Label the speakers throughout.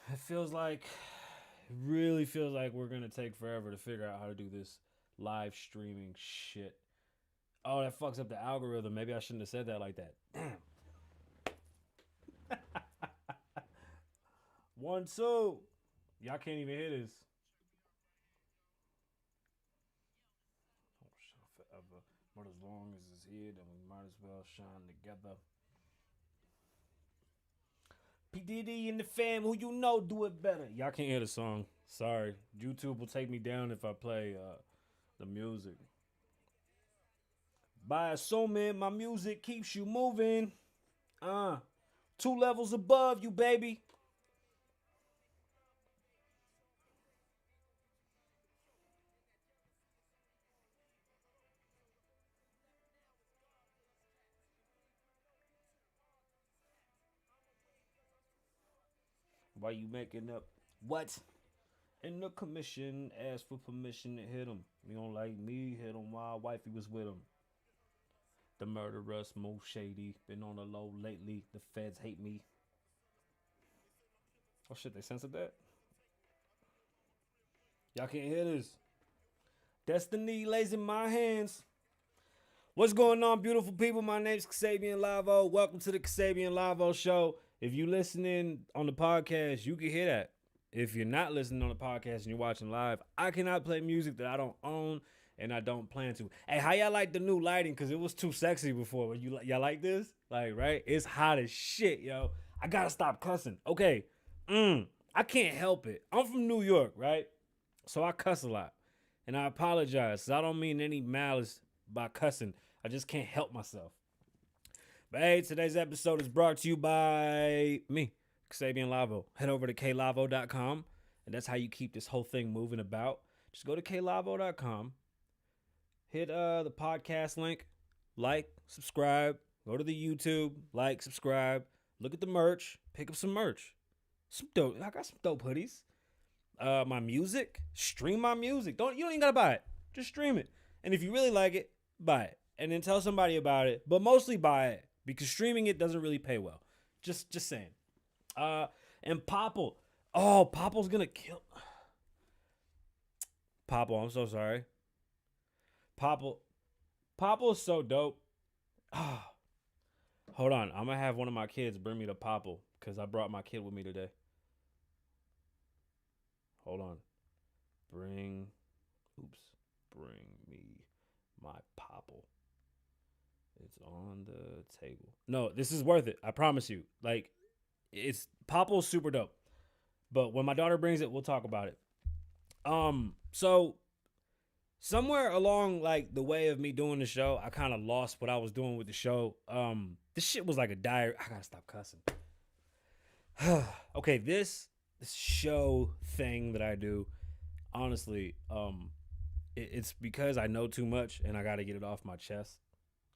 Speaker 1: It really feels like we're gonna take forever to figure out how to do this live streaming shit. Oh, that fucks up the algorithm. Maybe I shouldn't have said that like that. Damn. 1, 2. Y'all can't even hear this. Oh, shit, forever. But as long as it's here, then we might as well shine together. P Diddy and the fam, who you know, do it better. Y'all can't hear the song. Sorry, YouTube will take me down if I play the music. By assuming my music keeps you moving. 2 levels above you, baby. Why you making up? What? In the commission, asked for permission to hit him. You don't like me, hit him while wifey was with him. The murderous, most shady. Been on the low lately. The feds hate me. Oh shit, they censored that? Y'all can't hear this. Destiny lays in my hands. What's going on, beautiful people? My name's Kasabian Lavoe. Welcome to the Kasabian Lavoe Show. If you listening on the podcast, you can hear that. If you're not listening on the podcast and you're watching live, I cannot play music that I don't own and I don't plan to. Hey, how y'all like the new lighting? Because it was too sexy before. Y'all like this? Like, right? It's hot as shit, yo. I gotta stop cussing. Okay. I can't help it. I'm from New York, right? So I cuss a lot. And I apologize. So I don't mean any malice by cussing. I just can't help myself. But hey, today's episode is brought to you by me, Kasabian Lavoe. Head over to klavoe.com, and that's how you keep this whole thing moving about. Just go to klavoe.com, hit the podcast link, like, subscribe, go to the YouTube, like, subscribe, look at the merch, pick up some merch. Some dope. I got some dope hoodies. My music, stream my music. You don't even gotta buy it. Just stream it. And if you really like it, buy it. And then tell somebody about it. But mostly buy it. Because streaming it doesn't really pay well. Just saying. And Popple. Oh, Popple's gonna kill. Popple, I'm so sorry. Popple. Popple is so dope. Ah, hold on. I'm gonna have one of my kids bring me the Popple. Because I brought my kid with me today. Hold on. Bring me my Popple. It's on the table. No, this is worth it. I promise you. Like, it's Popple's super dope. But when my daughter brings it, we'll talk about it. So somewhere along like the way of me doing the show, I kind of lost what I was doing with the show. This shit was like a diary. I gotta stop cussing. Okay, this show thing that I do, honestly, it's because I know too much and I got to get it off my chest.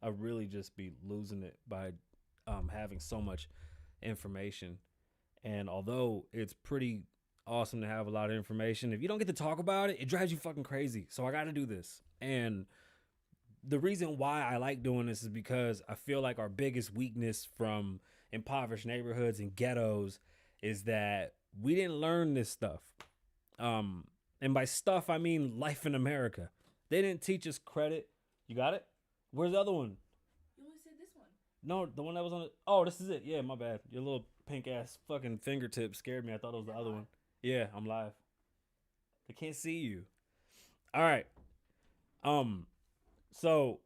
Speaker 1: I really just be losing it by having so much information. And although it's pretty awesome to have a lot of information, if you don't get to talk about it, it drives you fucking crazy. So I got to do this. And the reason why I like doing this is because I feel like our biggest weakness from impoverished neighborhoods and ghettos is that we didn't learn this stuff. And by stuff, I mean life in America. They didn't teach us credit. You got it? Where's the other one?
Speaker 2: You only said this one.
Speaker 1: No, the one that was on it. Oh, this is it. Yeah, my bad. Your little pink ass fucking fingertip scared me. I thought it was the other one. Yeah, I'm live. They can't see you. All right. So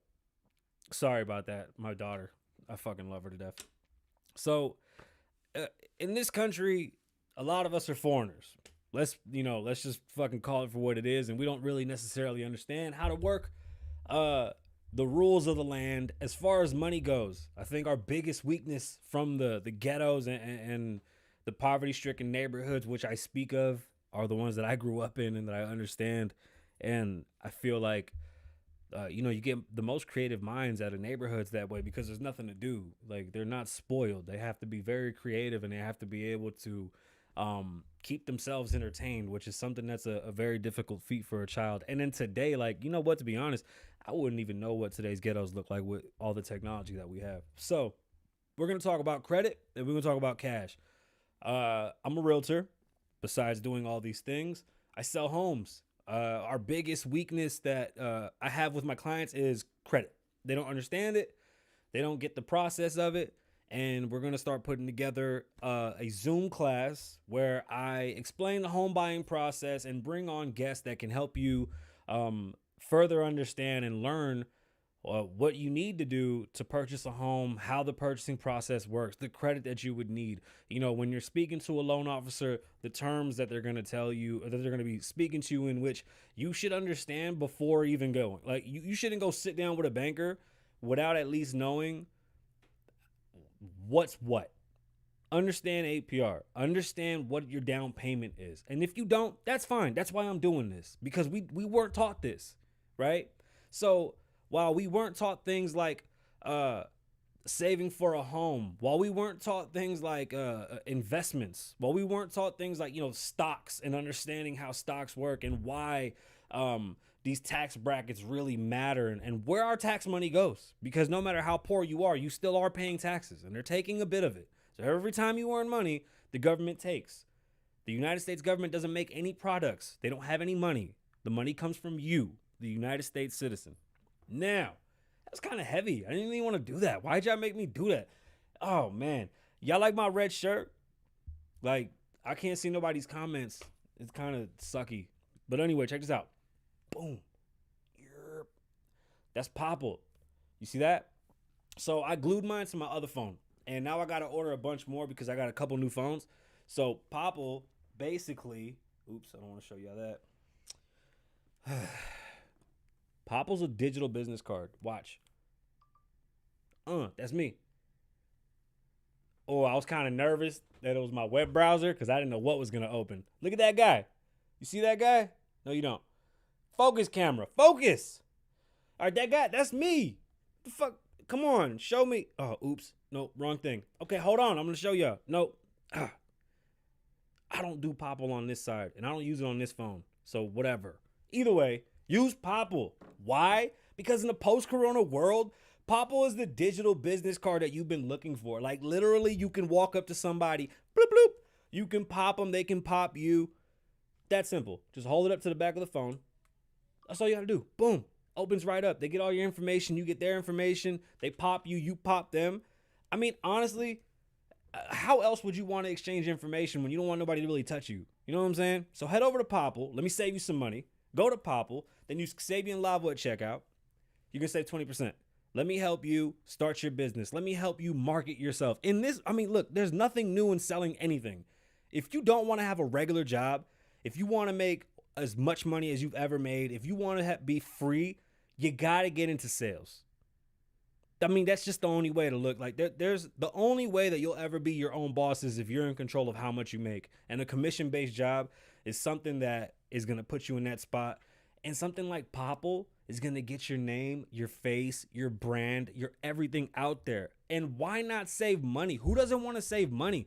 Speaker 1: sorry about that. My daughter. I fucking love her to death. So in this country, a lot of us are foreigners. Let's just fucking call it for what it is, and we don't really necessarily understand how to work the rules of the land as far as money goes. I think our biggest weakness from the ghettos and the poverty-stricken neighborhoods, which I speak of, are the ones that I grew up in and that I understand. And I feel like, you get the most creative minds out of neighborhoods that way because there's nothing to do. Like, they're not spoiled. They have to be very creative and they have to be able to keep themselves entertained, which is something that's a very difficult feat for a child. And then today, like, you know what, to be honest, I wouldn't even know what today's ghettos look like with all the technology that we have. So we're going to talk about credit and we're going to talk about cash. I'm a realtor. besides doing all these things, I sell homes. Our biggest weakness that I have with my clients is credit. They don't understand it. They don't get the process of it. And we're going to start putting together a Zoom class where I explain the home buying process and bring on guests that can help you further understand and learn what you need to do to purchase a home, how the purchasing process works, the credit that you would need. You know, when you're speaking to a loan officer, the terms that they're going to tell you, or that they're going to be speaking to you in, which you should understand before even going. Like, you shouldn't go sit down with a banker without at least knowing what's what. Understand APR. Understand what your down payment is. And if you don't, that's fine. That's why I'm doing this, because we weren't taught this, right? So while we weren't taught things like saving for a home, while we weren't taught things like investments, while we weren't taught things like, stocks and understanding how stocks work and why these tax brackets really matter and where our tax money goes, because no matter how poor you are, you still are paying taxes and they're taking a bit of it. So every time you earn money, the government takes. The United States government doesn't make any products. They don't have any money. The money comes from you, the United States citizen. Now, that's kind of heavy. I didn't even want to do that. Why'd y'all make me do that? Oh, man. Y'all like my red shirt? Like, I can't see nobody's comments. It's kind of sucky. But anyway, check this out. Boom. Yerp. That's Popple. You see that? So I glued mine to my other phone. And now I got to order a bunch more because I got a couple new phones. So Popple basically... Oops, I don't want to show y'all that. Popple's a digital business card. Watch. That's me. Oh, I was kind of nervous that it was my web browser because I didn't know what was going to open. Look at that guy. You see that guy? No, you don't. Focus, camera. Focus. All right, that guy, that's me. What the fuck? Come on, show me. Oh, oops. No, wrong thing. Okay, hold on. I'm going to show y'all. Nope. I don't do Popple on this side, and I don't use it on this phone. So whatever. Either way, use Popple. Why? Because in the post-corona world, Popple is the digital business card that you've been looking for. Like, literally, you can walk up to somebody, bloop, bloop. You can pop them. They can pop you. That simple. Just hold it up to the back of the phone. That's all you got to do. Boom. Opens right up. They get all your information. You get their information. They pop you. You pop them. I mean, honestly, how else would you want to exchange information when you don't want nobody to really touch you? You know what I'm saying? So head over to Popple. Let me save you some money. Go to Popple. Then use Kasabian Lavoe at checkout. You can save 20%. Let me help you start your business. Let me help you market yourself. In this, I mean, look, there's nothing new in selling anything. If you don't want to have a regular job, if you want to make as much money as you've ever made, if you want to be free, you got to get into sales. I mean, that's just the only way to look. Like, there's the only way that you'll ever be your own boss is if you're in control of how much you make. And a commission-based job is something that is going to put you in that spot. And something like Popple is going to get your name, your face, your brand, your everything out there. And why not save money? Who doesn't want to save money?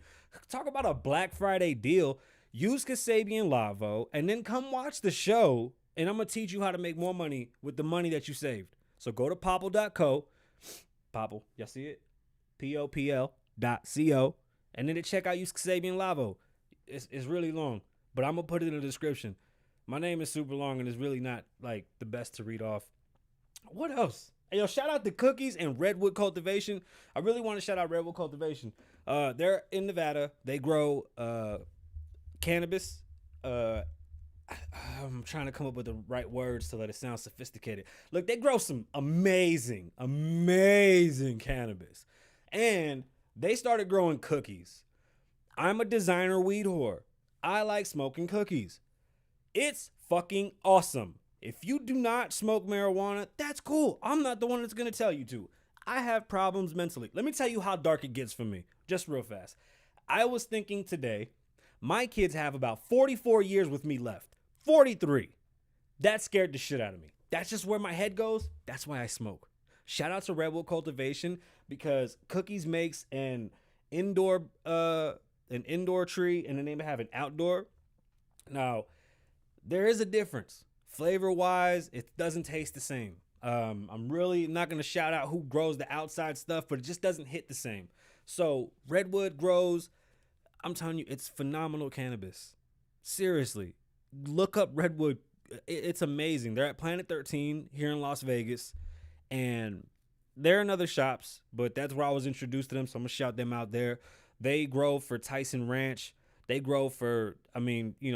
Speaker 1: Talk about a Black Friday deal. Use Kasabian Lavoe and then come watch the show. And I'm going to teach you how to make more money with the money that you saved. So go to popple.co. Popple, y'all see it? popl.co. And then to check out, use Kasabian Lavoe. It's really long, but I'm going to put it in the description. My name is super long and it's really not like the best to read off. What else? Hey, yo, shout out to Cookies and Redwood Cultivation. I really want to shout out Redwood Cultivation. They're in Nevada. They grow cannabis. I'm trying to come up with the right words so that it sounds sophisticated. Look, they grow some amazing cannabis. And they started growing cookies. I'm a designer weed whore. I like smoking cookies. It's fucking awesome. If you do not smoke marijuana, that's cool. I'm not the one that's going to tell you to. I have problems mentally. Let me tell you how dark it gets for me, just real fast. I was thinking today, my kids have about 44 years with me left. 43. That scared the shit out of me. That's just where my head goes. That's why I smoke. Shout out to Redwood Cultivation because Cookies makes an indoor tree and then they have an outdoor. Now, there is a difference. Flavor-wise, it doesn't taste the same. I'm really not going to shout out who grows the outside stuff, but it just doesn't hit the same. So Redwood grows, I'm telling you, it's phenomenal cannabis. Seriously, look up Redwood. It's amazing. They're at Planet 13 here in Las Vegas, and they're in other shops, but that's where I was introduced to them. So I'm gonna shout them out there. They grow for Tyson Ranch. They grow for,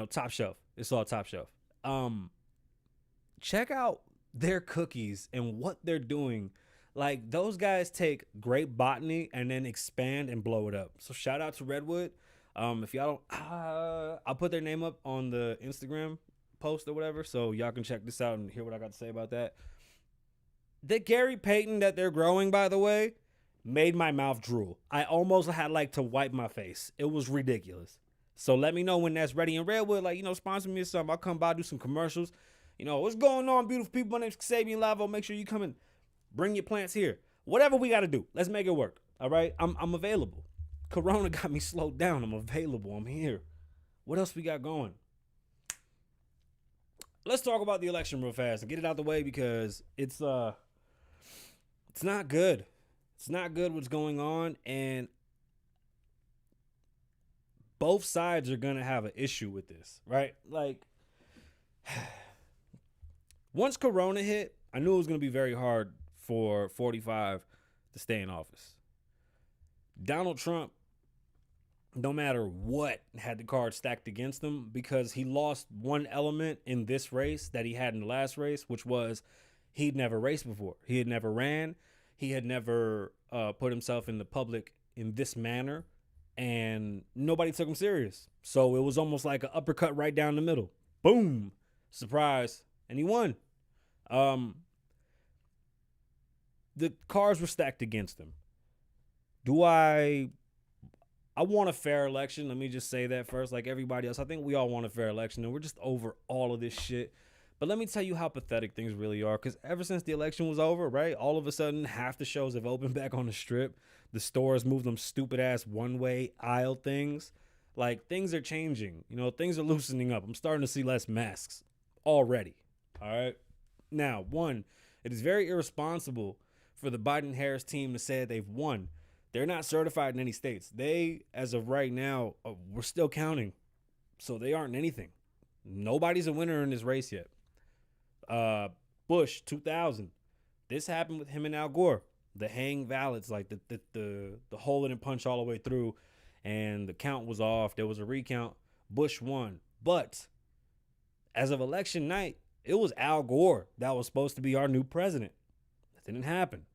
Speaker 1: Top Shelf. It's all Top Shelf. Check out their cookies and what they're doing. Like, those guys take great botany and then expand and blow it up. So shout out to Redwood. If y'all don't, I'll put their name up on the Instagram post or whatever, so y'all can check this out and hear what I got to say about that. The Gary Payton that they're growing, by the way, made my mouth drool. I almost had to wipe my face. It was ridiculous. So let me know when that's ready in Redwood. Sponsor me or something. I'll come by, do some commercials. What's going on, beautiful people? My name's Kasabian Lavoe. Make sure you come and bring your plants here. Whatever we got to do, let's make it work. All right? I'm available. Corona got me slowed down. I'm available. I'm here. What else we got going? Let's talk about the election real fast and get it out the way, because it's not good. It's not good what's going on, and both sides are going to have an issue with this, right? Once Corona hit, I knew it was going to be very hard for 45 to stay in office. Donald Trump, no matter what, had the cards stacked against him, because he lost one element in this race that he had in the last race, which was he'd never raced before. He had never ran. He had never put himself in the public in this manner, and nobody took him serious. So it was almost like an uppercut right down the middle. Boom. Surprise. And he won. The cards were stacked against him. I want a fair election. Let me just say that first. Like everybody else, I think we all want a fair election, and we're just over all of this shit. But let me tell you how pathetic things really are, because ever since the election was over, right, all of a sudden, half the shows have opened back on the Strip. The stores moved them stupid-ass one-way aisle things. Like, things are changing. Things are loosening up. I'm starting to see less masks already, all right? Now, one, it is very irresponsible for the Biden-Harris team to say they've won. They're not certified in any states. They, as of right now, we're still counting. So they aren't anything. Nobody's a winner in this race yet. Bush, 2000. This happened with him and Al Gore. The hang ballots, like the hole didn't punch all the way through, and the count was off. There was a recount. Bush won. But as of election night, it was Al Gore that was supposed to be our new president. That didn't happen.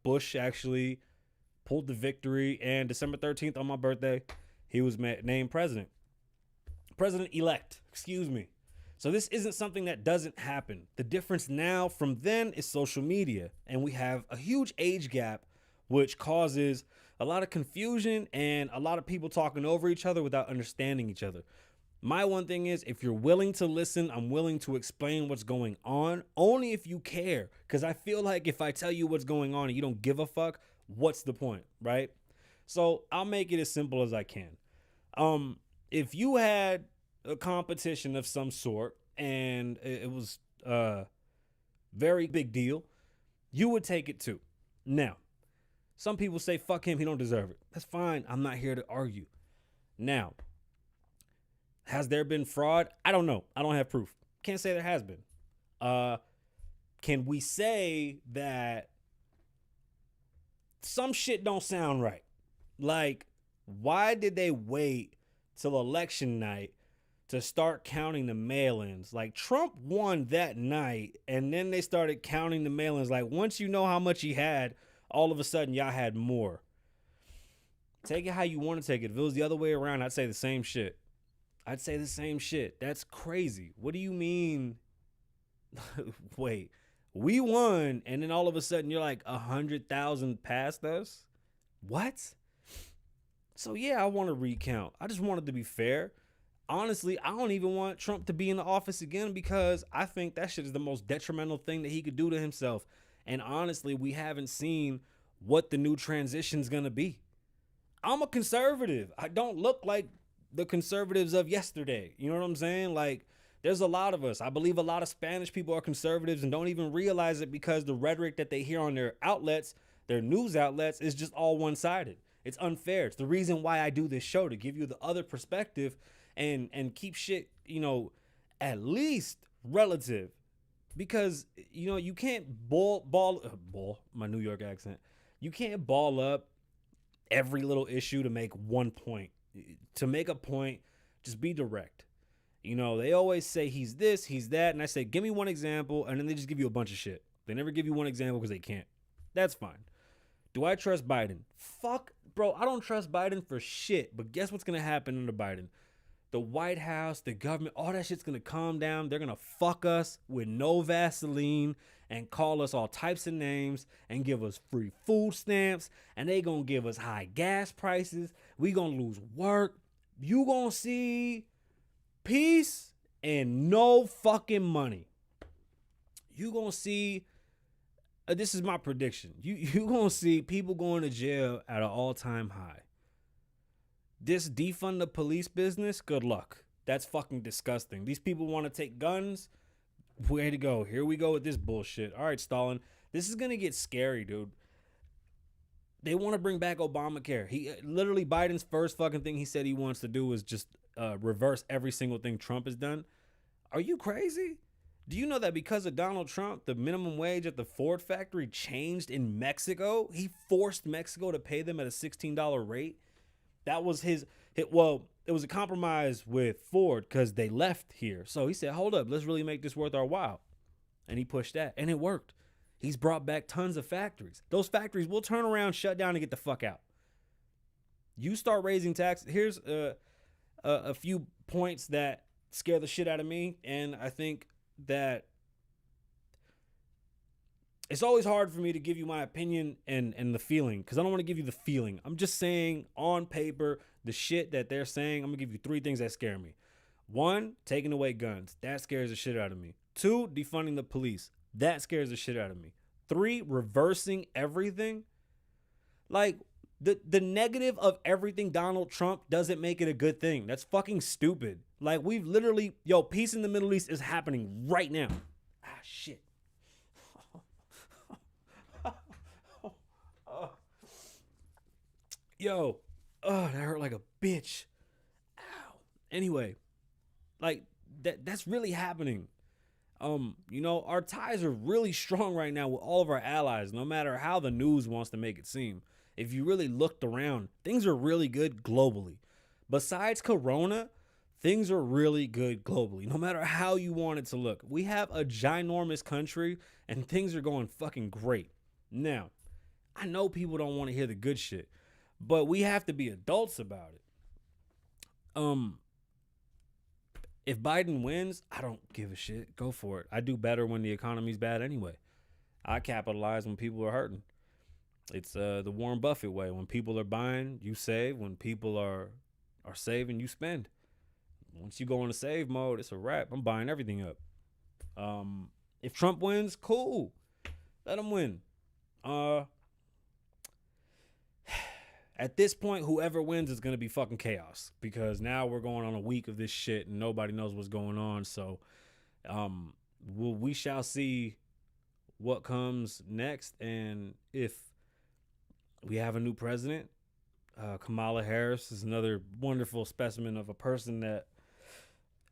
Speaker 1: Bush actually pulled the victory, and December 13th, on my birthday, he was named president. President-elect, excuse me. So this isn't something that doesn't happen. The difference now from then is social media, and we have a huge age gap, which causes a lot of confusion and a lot of people talking over each other without understanding each other. My one thing is, if you're willing to listen, I'm willing to explain what's going on, only if you care. Because I feel like if I tell you what's going on and you don't give a fuck, what's the point, right? So I'll make it as simple as I can. If you had a competition of some sort and it was a very big deal, you would take it too. Now, some people say, fuck him, he don't deserve it. That's fine. I'm not here to argue. Now, has there been fraud? I don't know. I don't have proof. Can't say there has been. Can we say that some shit don't sound right? Like, why did they wait till election night to start counting the mail-ins? Like, Trump won that night, and then they started counting the mail-ins. Like, once you know how much he had, all of a sudden y'all had more. Take it how you want to take it. If it was the other way around, I'd say the same shit. That's crazy. What do you mean? Wait, we won, and then all of a sudden you're like 100,000 past us? What? So yeah, I want to recount. I just wanted to be fair. Honestly, I don't even want Trump to be in the office again, because I think that shit is the most detrimental thing that he could do to himself. And honestly, we haven't seen what the new transition's going to be. I'm a conservative. I don't look like the conservatives of yesterday. You know what I'm saying? Like, there's a lot of us. I believe a lot of Spanish people are conservatives and don't even realize it, because the rhetoric that they hear on their outlets, their news outlets, is just all one-sided. It's unfair. It's the reason why I do this show, to give you the other perspective and keep shit, at least relative. Because you can't ball my New York accent. You can't ball up every little issue to make one point. To make a point, just be direct. They always say he's this, he's that, and I say, give me one example, and then they just give you a bunch of shit. They never give you one example because they can't. That's fine. Do I trust Biden? Fuck, bro, I don't trust Biden for shit. But guess what's gonna happen under Biden? The White House, the government, all that shit's gonna calm down. They're gonna fuck us with no Vaseline and call us all types of names and give us free food stamps, and they gonna give us high gas prices. We gonna lose work. You gonna see peace and no fucking money. You gonna see, this is my prediction. You gonna see people going to jail at an all-time high. This defund the police business, good luck. That's fucking disgusting. These people want to take guns. Way to go. Here we go with this bullshit. All right, Stalin. This is going to get scary, dude. They want to bring back Obamacare. Literally, Biden's first fucking thing he said he wants to do is just reverse every single thing Trump has done. Are you crazy? Do you know that because of Donald Trump, the minimum wage at the Ford factory changed in Mexico? He forced Mexico to pay them at a $16 rate. That was it was a compromise with Ford because they left here. So he said, hold up, let's really make this worth our while. And he pushed that, and it worked. He's brought back tons of factories. Those factories will turn around, shut down, and get the fuck out. You start raising taxes. Here's a few points that scare the shit out of me, and I think that it's always hard for me to give you my opinion and the feeling, because I don't want to give you the feeling. I'm just saying on paper, the shit that they're saying. I'm going to give you 3 things that scare me. 1, taking away guns. That scares the shit out of me. 2, defunding the police. That scares the shit out of me. 3, reversing everything. Like, the negative of everything Donald Trump doesn't make it a good thing. That's fucking stupid. Like, we've literally, peace in the Middle East is happening right now. Shit. That hurt like a bitch. Ow. Anyway, like that's really happening. Our ties are really strong right now with all of our allies, no matter how the news wants to make it seem. If you really looked around, things are really good globally. Besides Corona, things are really good globally, no matter how you want it to look. We have a ginormous country and things are going fucking great. Now, I know people don't want to hear the good shit, but we have to be adults about it. If Biden wins, I don't give a shit. Go for it. I do better when the economy's bad anyway. I capitalize when people are hurting. It's the Warren Buffett way. When people are buying, you save. When people are saving, you spend. Once you go into save mode, it's a wrap. I'm buying everything up. If Trump wins, cool. Let him win. At this point, whoever wins is going to be fucking chaos, because now we're going on a week of this shit and nobody knows what's going on. So we shall see what comes next. And if we have a new president, Kamala Harris is another wonderful specimen of a person that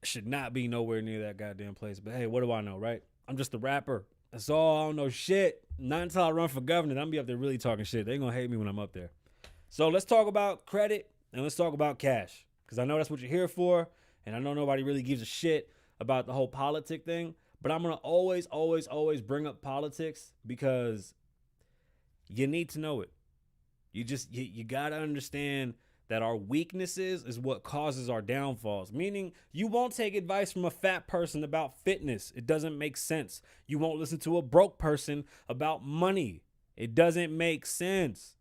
Speaker 1: should not be nowhere near that goddamn place. But hey, what do I know, right? I'm just a rapper. That's all. I don't know shit. Not until I run for governor, I'm going to be up there really talking shit. They ain't going to hate me when I'm up there. So let's talk about credit and let's talk about cash, because I know that's what you're here for, and I know nobody really gives a shit about the whole politic thing, but I'm going to always bring up politics because you need to know it. You got to understand that our weaknesses is what causes our downfalls, meaning you won't take advice from a fat person about fitness. It doesn't make sense. You won't listen to a broke person about money. It doesn't make sense.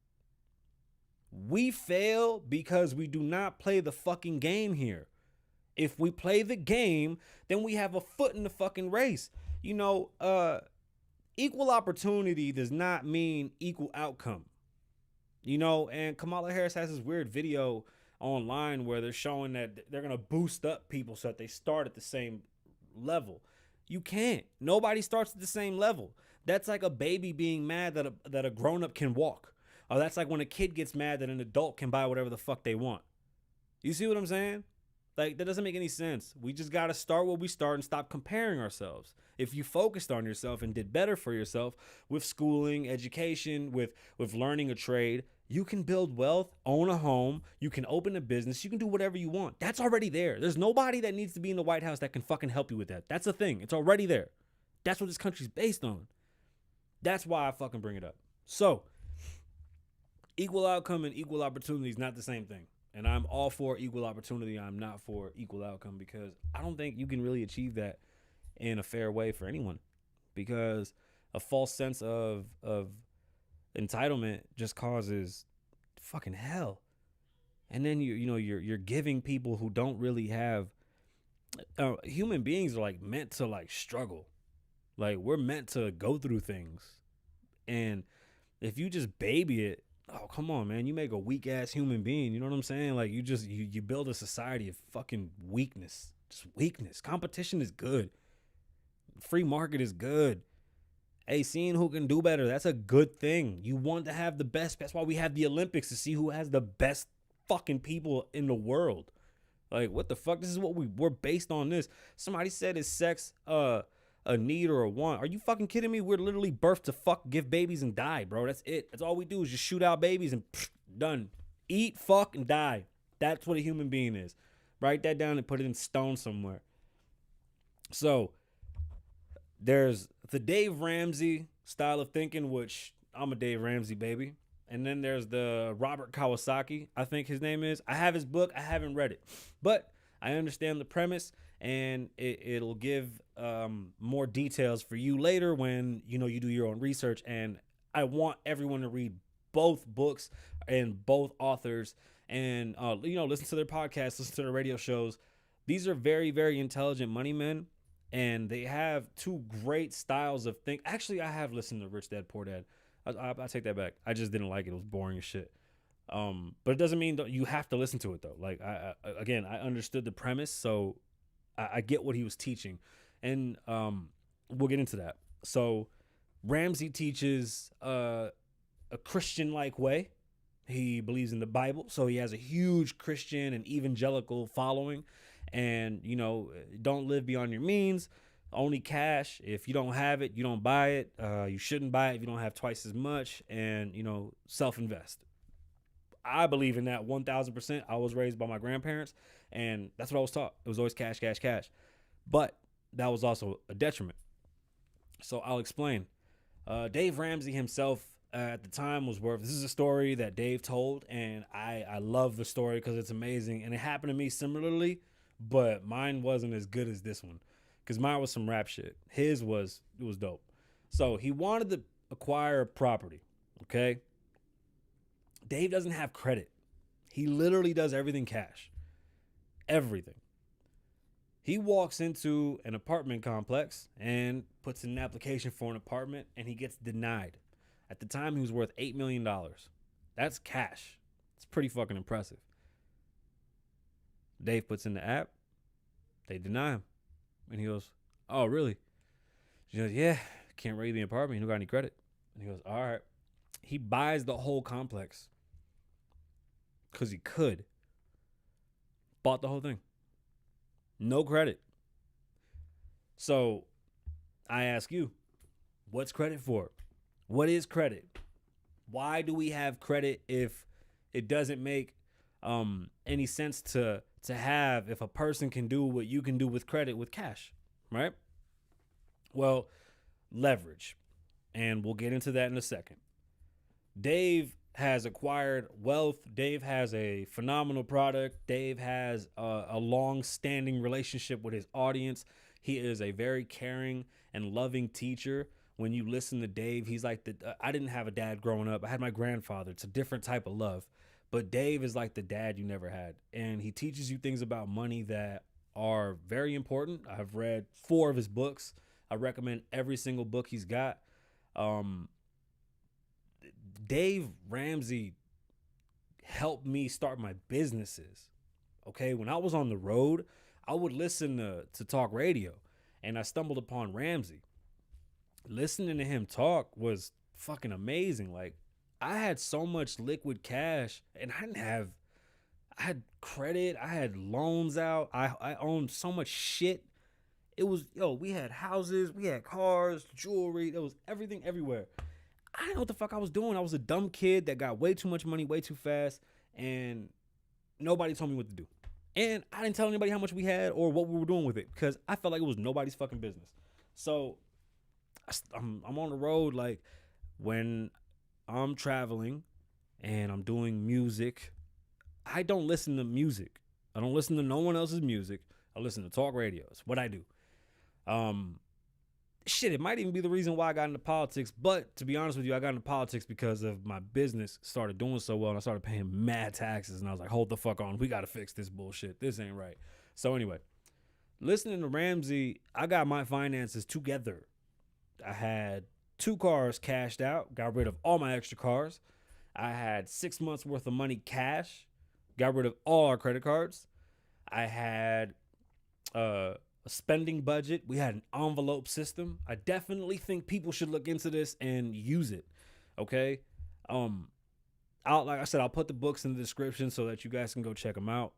Speaker 1: We fail because we do not play the fucking game here. If we play the game, then we have a foot in the fucking race. Equal opportunity does not mean equal outcome. And Kamala Harris has this weird video online where they're showing that they're going to boost up people so that they start at the same level. You can't. Nobody starts at the same level. That's like a baby being mad that a grown-up can walk. Or that's like when a kid gets mad that an adult can buy whatever the fuck they want. You see what I'm saying? Like, that doesn't make any sense. We just got to start where we start and stop comparing ourselves. If you focused on yourself and did better for yourself with schooling, education, with learning a trade, you can build wealth, own a home, you can open a business, you can do whatever you want. That's already there. There's nobody that needs to be in the White House that can fucking help you with that. That's the thing. It's already there. That's what this country's based on. That's why I fucking bring it up. So, equal outcome and equal opportunity is not the same thing. And I'm all for equal opportunity. I'm not for equal outcome, because I don't think you can really achieve that in a fair way for anyone, because a false sense of entitlement just causes fucking hell. And then you're giving people who don't really have human beings are like meant to like struggle. Like, we're meant to go through things. And if you just baby it, oh, come on, man. You make a weak ass human being. You know what I'm saying? Like, you build a society of fucking weakness. Just weakness. Competition is good. Free market is good. Hey, seeing who can do better, that's a good thing. You want to have the best. That's why we have the Olympics, to see who has the best fucking people in the world. Like, what the fuck? This is what we're based on this. Somebody said, is sex a need or a want? Are you fucking kidding me? We're literally birthed to fuck, give babies, and die, bro. That's it. That's all we do, is just shoot out babies and done. Eat, fuck, and die. That's what a human being is. Write that down and put it in stone somewhere. So, there's the Dave Ramsey style of thinking, which I'm a Dave Ramsey baby. And then there's the Robert Kiyosaki, I think his name is. I have his book. I haven't read it, but I understand the premise, and it'll give more details for you later when you do your own research. And I want everyone to read both books and both authors, and listen to their podcasts, listen to their radio shows. These are very, very intelligent money men, and they have two great styles of think. Actually, I have listened to Rich Dad Poor Dad. I take that back. I just didn't like it. It was boring as shit. But it doesn't mean that you have to listen to it though. Like, I understood the premise, so I get what he was teaching, and we'll get into that. So Ramsey teaches a Christian-like way. He believes in the Bible, so he has a huge Christian and evangelical following. And don't live beyond your means. Only cash. If you don't have it, you don't buy it. You shouldn't buy it if you don't have twice as much. And self-invest. I believe in that 1,000%. I was raised by my grandparents, and that's what I was taught. It was always cash, cash, cash. But that was also a detriment. So I'll explain. Dave Ramsey himself at the time was worth. This is a story that Dave told, and I love the story because it's amazing. And it happened to me similarly, but mine wasn't as good as this one, because mine was some rap shit. His was dope. So he wanted to acquire property. Okay. Dave doesn't have credit. He literally does everything cash. Everything. He walks into an apartment complex and puts in an application for an apartment, and he gets denied. At the time, he was worth $8 million. That's cash. It's pretty fucking impressive. Dave puts in the app. They deny him. And he goes, "Oh, really?" She goes, "Yeah, can't rate the apartment. You don't got any credit." And he goes, "All right." He buys the whole complex because he could. Bought the whole thing. No credit. So I ask you, what's credit for? What is credit? Why do we have credit if it doesn't make any sense to have, if a person can do what you can do with credit with cash, right? Well, leverage. And we'll get into that in a second. Dave has acquired wealth. Dave has a phenomenal product. Dave has a long-standing relationship with his audience. He is a very caring and loving teacher. When you listen to Dave, he's like I didn't have a dad growing up. I had my grandfather. It's a different type of love. But Dave is like the dad you never had. And he teaches you things about money that are very important. I've read 4 of his books. I recommend every single book he's got. Dave Ramsey helped me start my businesses. Okay, when I was on the road, I would listen to talk radio, and I stumbled upon Ramsey. Listening to him talk was fucking amazing. Like, I had so much liquid cash, and I I had credit. I had loans out. I owned so much shit. It was, we had houses, we had cars, jewelry. There was everything everywhere. I didn't know what the fuck I was doing. I was a dumb kid that got way too much money way too fast, and nobody told me what to do. And I didn't tell anybody how much we had or what we were doing with it because I felt like it was nobody's fucking business. So I'm on the road, like when I'm traveling and I'm doing music, I don't listen to music. I don't listen to no one else's music. I listen to talk radio. It's what I do. Shit, it might even be the reason why I got into politics. But to be honest with you, I got into politics because of my business started doing so well and I started paying mad taxes. And I was like, hold the fuck on. We got to fix this bullshit. This ain't right. So anyway, listening to Ramsey, I got my finances together. I had 2 cars cashed out, got rid of all my extra cars. I had 6 months worth of money cash, got rid of all our credit cards. I had a spending budget. We had an envelope system. I definitely think people should look into this and use it. Okay. Like I said, I'll put the books in the description so that you guys can go check them out.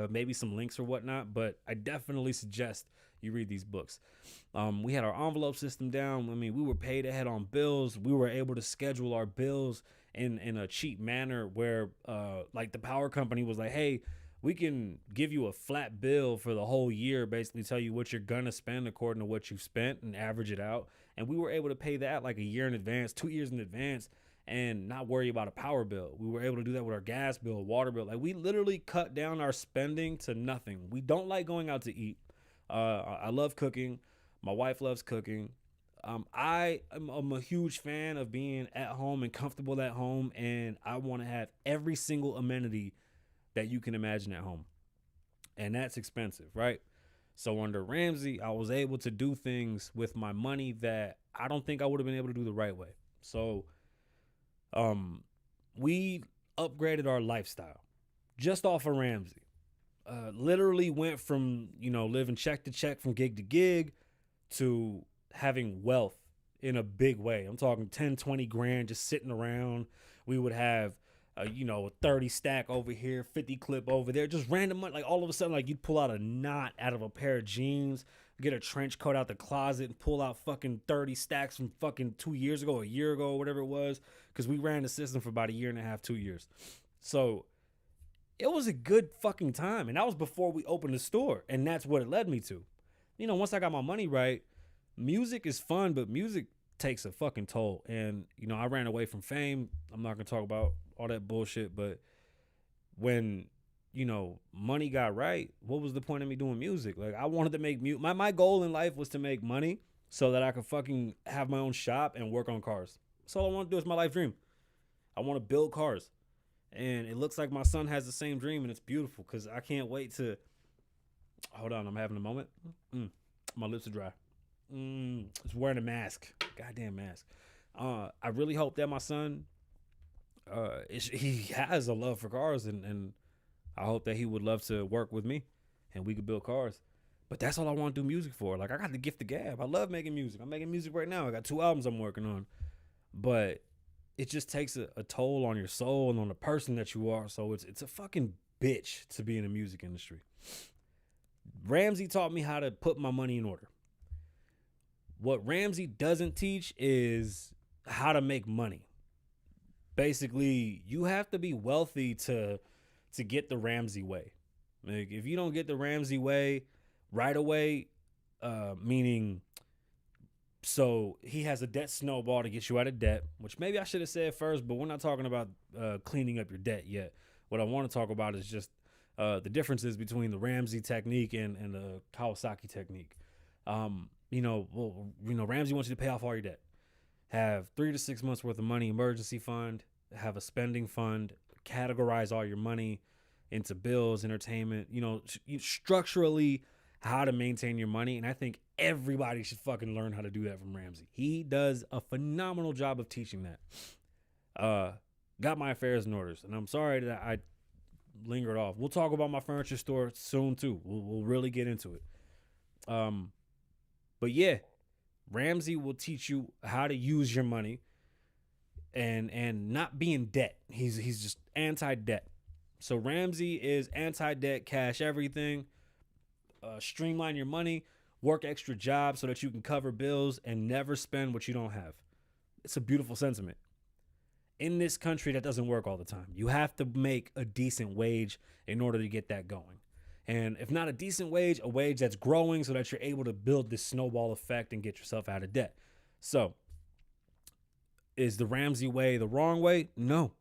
Speaker 1: Maybe some links or whatnot, but I definitely suggest you read these books. We had our envelope system down. I mean, we were paid ahead on bills. We were able to schedule our bills in a cheap manner where, like the power company was like, hey, we can give you a flat bill for the whole year, basically tell you what you're going to spend according to what you've spent and average it out. And we were able to pay that like a year in advance, 2 years in advance, and not worry about a power bill. We were able to do that with our gas bill, water bill. Like we literally cut down our spending to nothing. We don't like going out to eat. I love cooking. My wife loves cooking. I'm a huge fan of being at home and comfortable at home. And I want to have every single amenity that you can imagine at home. And that's expensive, right? So under Ramsey, I was able to do things with my money that I don't think I would have been able to do the right way. So we upgraded our lifestyle just off of Ramsey. Literally went from, living check to check from gig to gig to having wealth in a big way. I'm talking 10, 20 grand just sitting around. We would have, a 30 stack over here, 50 clip over there, just random money. Like all of a sudden, like you'd pull out a knot out of a pair of jeans, get a trench coat out the closet and pull out fucking 30 stacks from fucking 2 years ago, a year ago, whatever it was. Cause we ran the system for about a year and a half, 2 years. So it was a good fucking time. And that was before we opened the store. And that's what it led me to. Once I got my money right, music is fun, but music takes a fucking toll. And, I ran away from fame. I'm not going to talk about all that bullshit, but when, money got right, what was the point of me doing music? Like I wanted to make music. My goal in life was to make money so that I could fucking have my own shop and work on cars. That's all I want to do. It's my life dream. I want to build cars. And it looks like my son has the same dream, and it's beautiful because I can't wait to. Hold on, I'm having a moment. My lips are dry. It's wearing a mask. Goddamn mask. I really hope that my son, he has a love for cars, and I hope that he would love to work with me, and we could build cars. But that's all I want to do music for. Like I got the gift of gab. I love making music. I'm making music right now. I got 2 albums I'm working on, but it just takes a toll on your soul and on the person that you are. So it's a fucking bitch to be in the music industry. Ramsey taught me how to put my money in order. What Ramsey doesn't teach is how to make money. Basically, you have to be wealthy to get the Ramsey way. Like if you don't get the Ramsey way right away, meaning so he has a debt snowball to get you out of debt, which maybe I should have said first, but we're not talking about cleaning up your debt yet. What I want to talk about is just the differences between the Ramsey technique and the Kawasaki technique. Ramsey wants you to pay off all your debt. Have 3 to 6 months worth of money emergency fund, have a spending fund, categorize all your money into bills, entertainment, structurally how to maintain your money. And I think everybody should fucking learn how to do that from Ramsey. He does a phenomenal job of teaching that. Got my affairs in order. And I'm sorry that I lingered off. We'll talk about my furniture store soon too. We'll really get into it. But yeah, Ramsey will teach you how to use your money and not be in debt. He's just anti-debt. So Ramsey is anti-debt, cash everything, streamline your money, work extra jobs so that you can cover bills and never spend what you don't have. It's a beautiful sentiment. In this country, that doesn't work all the time. You have to make a decent wage in order to get that going. And if not a decent wage, a wage that's growing so that you're able to build this snowball effect and get yourself out of debt. So, is the Ramsey way the wrong way? No.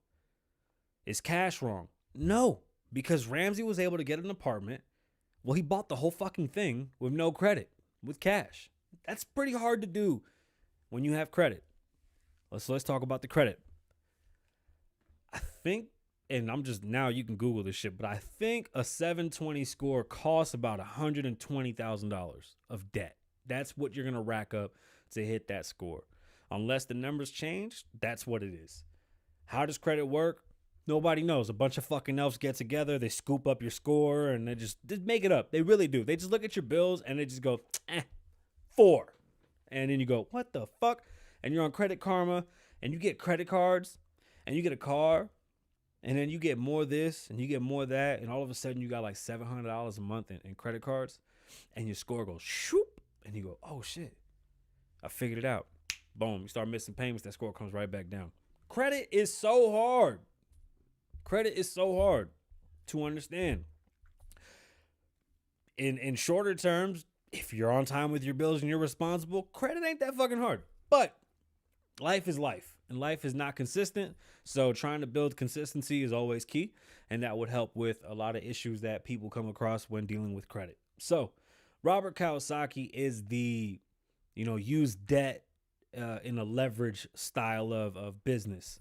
Speaker 1: Is cash wrong? No. Because Ramsey was able to get an apartment. Well, he bought the whole fucking thing with no credit, with cash. That's pretty hard to do when you have credit. Let's talk about the credit. I think, and I'm just, now you can Google this shit, but I think a 720 score costs about $120,000 of debt. That's what you're going to rack up to hit that score. Unless the numbers change, that's what it is. How does credit work? Nobody knows. A bunch of fucking elves get together, they scoop up your score, and they just make it up. They really do. They just look at your bills, and they just go, 4. And then you go, what the fuck? And you're on Credit Karma, and you get credit cards, and you get a car, and then you get more of this, and you get more of that, and all of a sudden you got like $700 a month in credit cards, and your score goes shoop, and you go, oh shit, I figured it out. Boom, you start missing payments, that score comes right back down. Credit is so hard. Credit is so hard to understand. In shorter terms, if you're on time with your bills and you're responsible, credit ain't that fucking hard. But life is life, and life is not consistent. So trying to build consistency is always key, and that would help with a lot of issues that people come across when dealing with credit. So Robert Kiyosaki is the, use debt in a leverage style of business.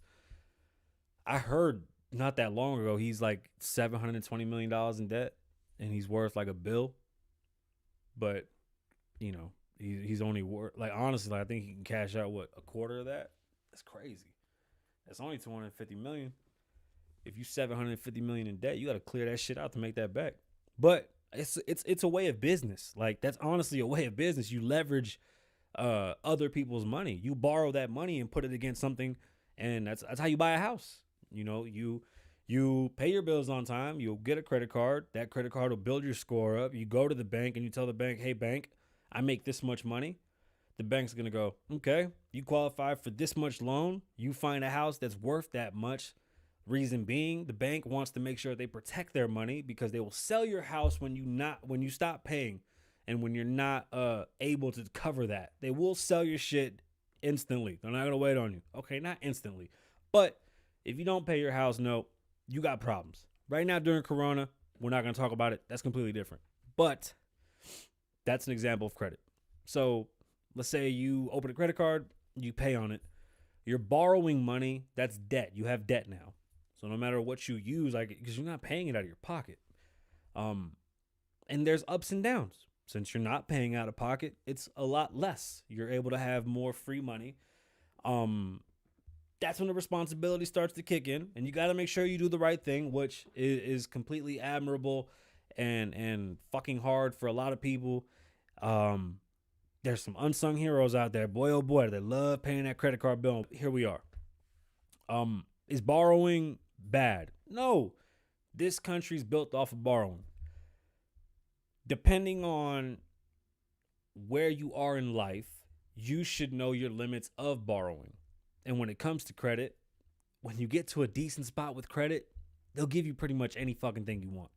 Speaker 1: I heard not that long ago he's like $720 million in debt, and he's worth like $1 billion. But he's only worth, like, honestly, I think he can cash out what, a quarter of that. That's crazy. That's only $250 million. If you $750 million in debt, you got to clear that shit out to make that back. But it's a way of business. Like, that's honestly a way of business. You leverage other people's money. You borrow that money and put it against something, and that's how you buy a house. You pay your bills on time. You'll get a credit card. That credit card will build your score up. You go to the bank and you tell the bank, hey, bank, I make this much money. The bank's going to go, okay, you qualify for this much loan. You find a house that's worth that much. Reason being, the bank wants to make sure they protect their money, because they will sell your house when you stop paying and when you're not able to cover that. They will sell your shit instantly. They're not going to wait on you. Okay, not instantly. But if you don't pay your house note, you got problems. Right now during Corona, we're not going to talk about it. That's completely different. But that's an example of credit. So let's say you open a credit card, you pay on it. You're borrowing money. That's debt. You have debt now. So no matter what you use, because you're not paying it out of your pocket. And there's ups and downs. Since you're not paying out of pocket, it's a lot less. You're able to have more free money. That's when the responsibility starts to kick in, and you got to make sure you do the right thing, which is completely admirable and fucking hard for a lot of people. There's some unsung heroes out there. Boy, oh boy, they love paying that credit card bill. Here we are. Is borrowing bad? No. This country's built off of borrowing. Depending on where you are in life, you should know your limits of borrowing. And when it comes to credit, when you get to a decent spot with credit, they'll give you pretty much any fucking thing you want.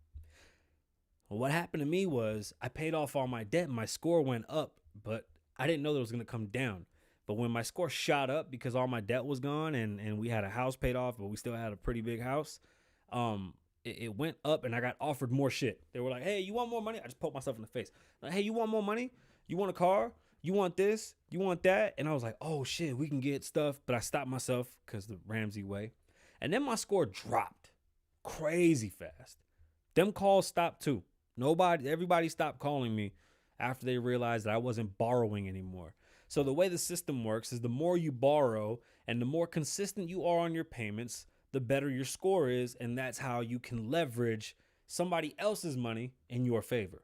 Speaker 1: Well, what happened to me was I paid off all my debt and my score went up, but I didn't know that it was going to come down. But when my score shot up because all my debt was gone and we had a house paid off, but we still had a pretty big house, it went up and I got offered more shit. They were like, hey, you want more money? I just poked myself in the face. Like, hey, you want more money? You want a car? You want this? You want that? And I was like, oh shit, we can get stuff. But I stopped myself because the Ramsey way. And then my score dropped crazy fast. Them calls stopped too. Everybody stopped calling me after they realized that I wasn't borrowing anymore. So the way the system works is the more you borrow and the more consistent you are on your payments, the better your score is. And that's how you can leverage somebody else's money in your favor.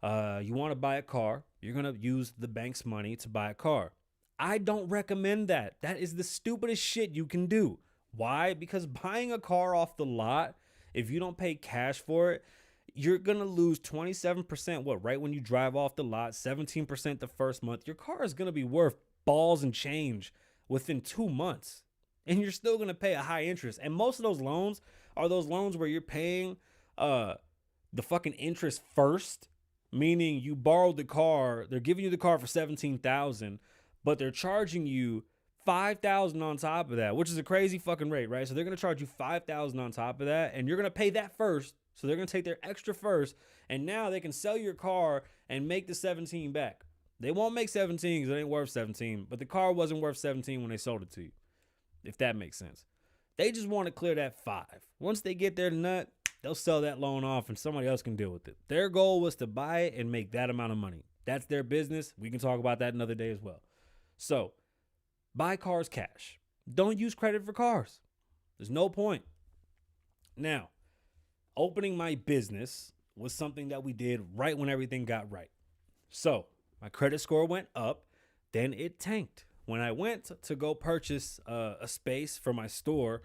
Speaker 1: You want to buy a car, you're going to use the bank's money to buy a car. I don't recommend that. That is the stupidest shit you can do. Why? Because buying a car off the lot if you don't pay cash for it, you're going to lose 27%. What, right when you drive off the lot, 17% the first month. Your car is going to be worth balls and change within 2 months. And you're still going to pay a high interest. And most of those loans are those loans where you're paying the fucking interest first, meaning you borrowed the car, they're giving you the car for $17,000, but they're charging you $5,000 on top of that, which is a crazy fucking rate, right? So they're going to charge you $5,000 on top of that, and you're going to pay that first. So they're going to take their extra first, and now they can sell your car and make the 17 back. They won't make 17 because it ain't worth 17, but the car wasn't worth 17 when they sold it to you, if that makes sense. They just want to clear that 5. Once they get their nut, they'll sell that loan off and somebody else can deal with it. Their goal was to buy it and make that amount of money. That's their business. We can talk about that another day as well. So, buy cars cash. Don't use credit for cars. There's no point. Now, opening my business was something that we did right when everything got right. So, my credit score went up, then it tanked. When I went to go purchase a space for my store,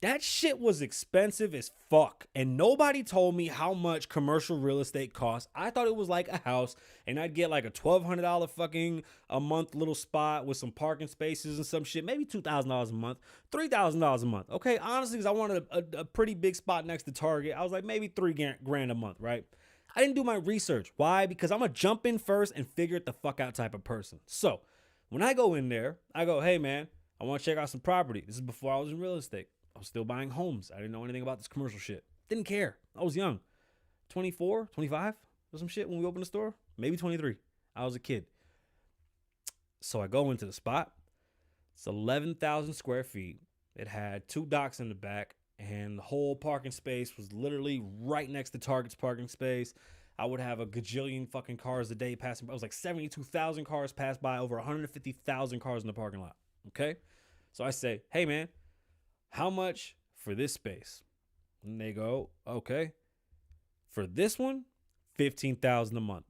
Speaker 1: that shit was expensive as fuck. And nobody told me how much commercial real estate costs. I thought it was like a house and I'd get like a $1,200 fucking a month little spot with some parking spaces and some shit. Maybe $2,000 a month, $3,000 a month. Okay, honestly, because I wanted a pretty big spot next to Target. I was like maybe $3,000 a month, right? I didn't do my research. Why? Because I'm a jump in first and figure it the fuck out type of person. So when I go in there, I go, hey man, I want to check out some property. This is before I was in real estate. I was still buying homes. I didn't know anything about this commercial shit. Didn't care. I was young. 24, 25 or some shit when we opened the store. Maybe 23. I was a kid. So I go into the spot. It's 11,000 square feet. It had 2 docks in the back, and the whole parking space was literally right next to Target's parking space. I would have a gajillion fucking cars a day passing by. It was like 72,000 cars passed by, over 150,000 cars in the parking lot. Okay? So I say, hey man, how much for this space? And they go, okay. For this one, $15,000 a month.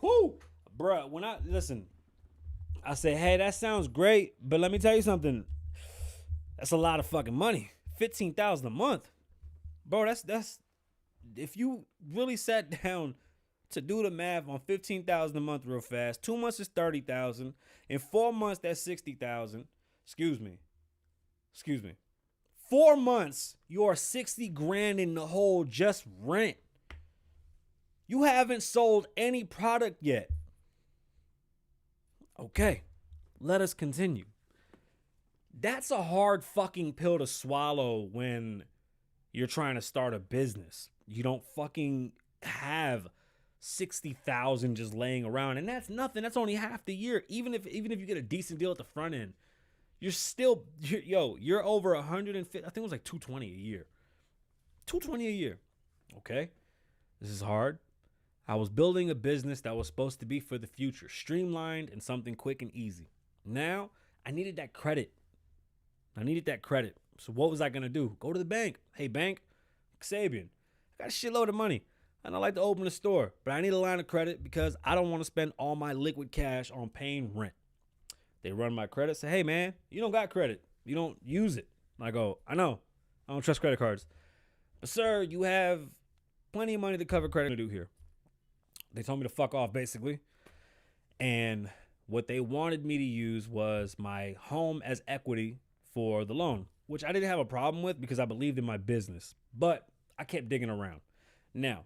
Speaker 1: Whoo! Bruh, when I say, hey, that sounds great, but let me tell you something. That's a lot of fucking money. $15,000 a month. Bro, that's if you really sat down to do the math on $15,000 a month real fast, 2 months is $30,000. In 4 months, that's $60,000. Excuse me. 4 months, you are $60,000 in the hole just rent. You haven't sold any product yet. Okay, let us continue. That's a hard fucking pill to swallow when you're trying to start a business. You don't fucking have 60,000 just laying around, and that's nothing. That's only half the year. Even if you get a decent deal at the front end, you're over 150. I think it was like 220 a year. 220 a year. Okay. This is hard. I was building a business that was supposed to be for the future, streamlined and something quick and easy. Now I needed that credit. So what was I going to do? Go to the bank. Hey, bank, Kasabian, I got a shitload of money and I'd like to open a store, but I need a line of credit because I don't want to spend all my liquid cash on paying rent. They run my credit, say, hey, man, you don't got credit. You don't use it. I go, I know. I don't trust credit cards. But, sir, you have plenty of money to cover credit to do here. They told me to fuck off, basically. And what they wanted me to use was my home as equity for the loan, which I didn't have a problem with because I believed in my business. But I kept digging around. Now,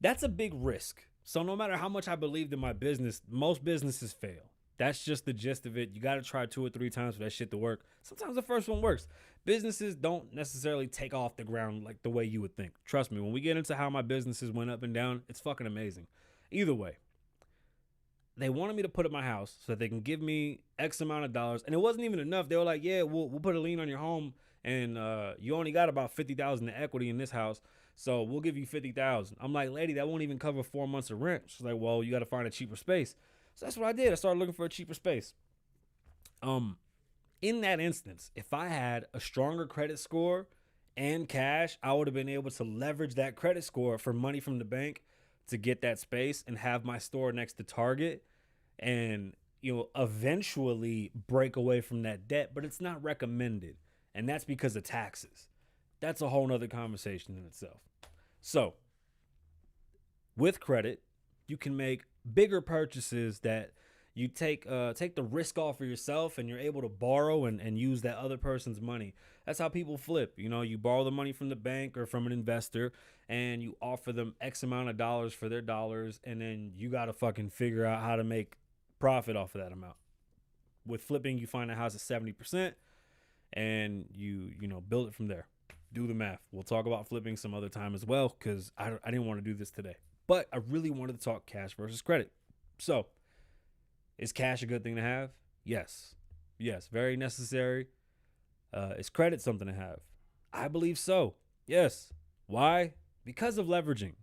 Speaker 1: that's a big risk. So no matter how much I believed in my business, most businesses fail. That's just the gist of it. You got to try 2 or 3 times for that shit to work. Sometimes the first one works. Businesses don't necessarily take off the ground like the way you would think. Trust me, when we get into how my businesses went up and down, it's fucking amazing. Either way, they wanted me to put up my house so that they can give me X amount of dollars. And it wasn't even enough. They were like, yeah, we'll put a lien on your home. And you only got about $50,000 in equity in this house. So we'll give you $50,000. I'm like, lady, that won't even cover 4 months of rent. She's like, well, you got to find a cheaper space. So that's what I did. I started looking for a cheaper space. In that instance, if I had a stronger credit score and cash, I would have been able to leverage that credit score for money from the bank to get that space and have my store next to Target and, eventually break away from that debt. But it's not recommended. And that's because of taxes. That's a whole nother conversation in itself. So with credit, you can make bigger purchases that you take the risk off for yourself, and you're able to borrow and use that other person's money. That's how people flip. You borrow the money from the bank or from an investor, and you offer them X amount of dollars for their dollars, and then you got to fucking figure out how to make profit off of that amount. With flipping, you find a house at 70%, and you build it from there. Do the math. We'll talk about flipping some other time as well, because I didn't want to do this today. But I really wanted to talk cash versus credit. So, is cash a good thing to have? Yes. Yes, very necessary. Is credit something to have? I believe so. Yes. Why? Because of leveraging.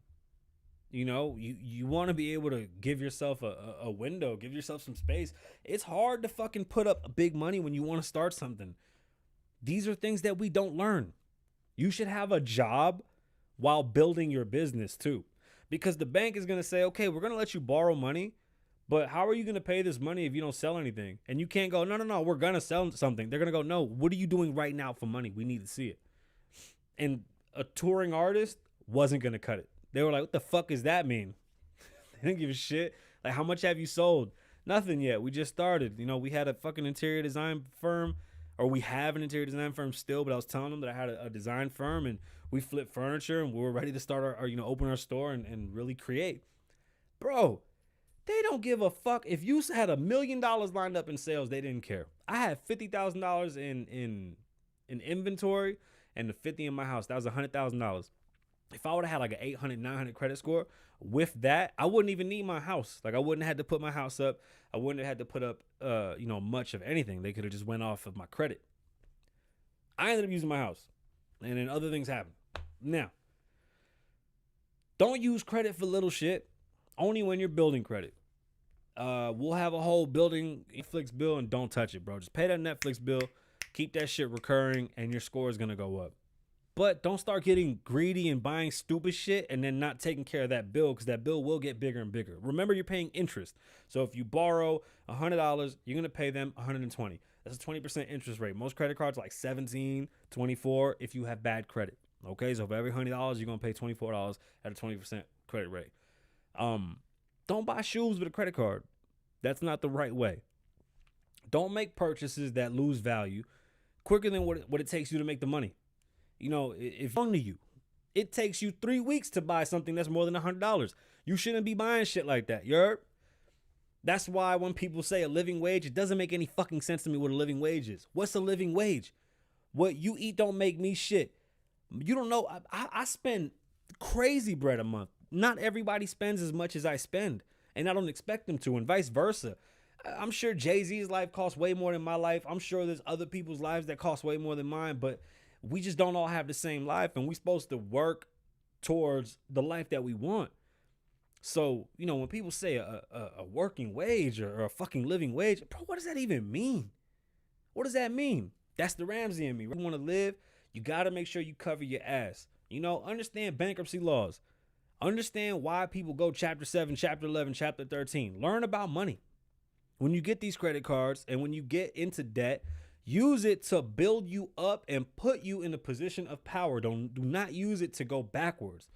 Speaker 1: You want to be able to give yourself a window, give yourself some space. It's hard to fucking put up big money when you want to start something. These are things that we don't learn. You should have a job while building your business too. Because the bank is going to say, okay, we're going to let you borrow money, but how are you going to pay this money if you don't sell anything? And you can't go, no, we're going to sell something. They're going to go, no, what are you doing right now for money? We need to see it. And a touring artist wasn't going to cut it. They were like, what the fuck does that mean? They didn't give a shit. Like, how much have you sold? Nothing yet. We just started. We had a fucking interior design firm, or we have an interior design firm still, but I was telling them that I had a design firm, and we flip furniture, and we were ready to start our open our store and really create. Bro, they don't give a fuck. If you had $1 million lined up in sales, they didn't care. I had $50,000 in inventory, and the 50 in my house. That was $100,000. If I would have had like an 800, 900 credit score, with that, I wouldn't even need my house. Like, I wouldn't have had to put my house up. I wouldn't have had to put up, much of anything. They could have just went off of my credit. I ended up using my house, and then other things happened. Now, don't use credit for little shit. Only when you're building credit. We'll have a whole building Netflix bill, and don't touch it, bro. Just pay that Netflix bill, keep that shit recurring, and your score is gonna go up. But don't start getting greedy and buying stupid shit and then not taking care of that bill, because that bill will get bigger and bigger. Remember, you're paying interest. So if you borrow $100, you're going to pay them $120. That's a 20% interest rate. Most credit cards are like 17, 24 if you have bad credit. Okay, so for every $100, you're going to pay $24 at a 20% credit rate. Don't buy shoes with a credit card. That's not the right way. Don't make purchases that lose value quicker than what it takes you to make the money. If only you, it takes you 3 weeks to buy something that's more than $100. You shouldn't be buying shit like that. You heard? That's why when people say a living wage, it doesn't make any fucking sense to me what a living wage is. What's a living wage? What you eat don't make me shit. You don't know. I spend crazy bread a month. Not everybody spends as much as I spend, and I don't expect them to, and vice versa. I'm sure Jay-Z's life costs way more than my life. I'm sure there's other people's lives that cost way more than mine, but we just don't all have the same life, and we're supposed to work towards the life that we want. So, when people say a working wage or a fucking living wage, bro, what does that even mean? What does that mean? That's the Ramsey in me. If you want to live, you got to make sure you cover your ass. Understand bankruptcy laws. Understand why people go chapter 7, chapter 11, chapter 13. Learn about money. When you get these credit cards and when you get into debt, use it to build you up and put you in a position of power. Do not use it to go backwards.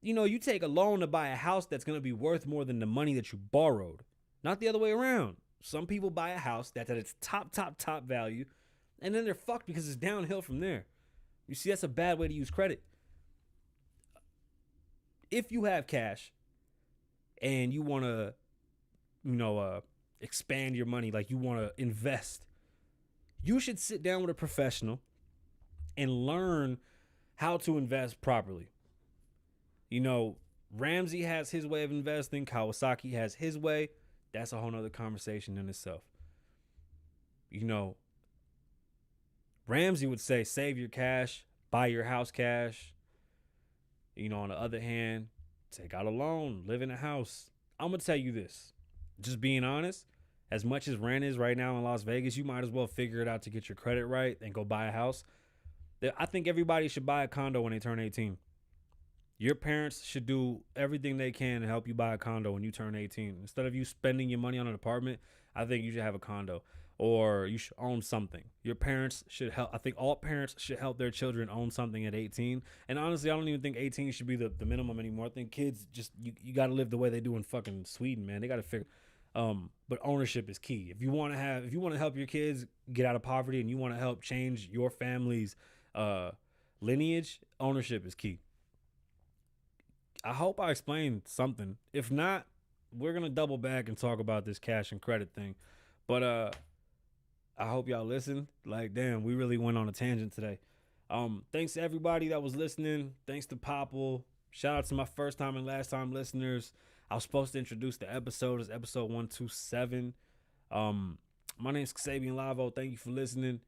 Speaker 1: You take a loan to buy a house that's going to be worth more than the money that you borrowed. Not the other way around. Some people buy a house that's at its top value, and then they're fucked because it's downhill from there. You see, that's a bad way to use credit. If you have cash and you want to, expand your money, like you want to invest, you should sit down with a professional and learn how to invest properly. Ramsey has his way of investing. Kawasaki has his way. That's a whole nother conversation in itself. Ramsey would say, save your cash, buy your house cash. On the other hand, take out a loan, live in a house. I'm going to tell you this, just being honest, as much as rent is right now in Las Vegas, you might as well figure it out to get your credit right and go buy a house. I think everybody should buy a condo when they turn 18. Your parents should do everything they can to help you buy a condo when you turn 18. Instead of you spending your money on an apartment, I think you should have a condo. or you should own something. Your parents should help. I think all parents should help their children own something at 18. And honestly, I don't even think 18 should be the minimum anymore. I think kids just, you got to live the way they do in fucking Sweden, man. They got to figure. But ownership is key. If you want to help your kids get out of poverty and you want to help change your family's lineage, ownership is key. I hope I explained something. If not, we're gonna double back and talk about this cash and credit thing. But I hope y'all listen. Like, damn, we really went on a tangent today. Thanks to everybody that was listening. Thanks to Popple. Shout out to my first time and last time listeners. I was supposed to introduce the episode. It's episode 127. My name's Kasabian Lavoe. Thank you for listening.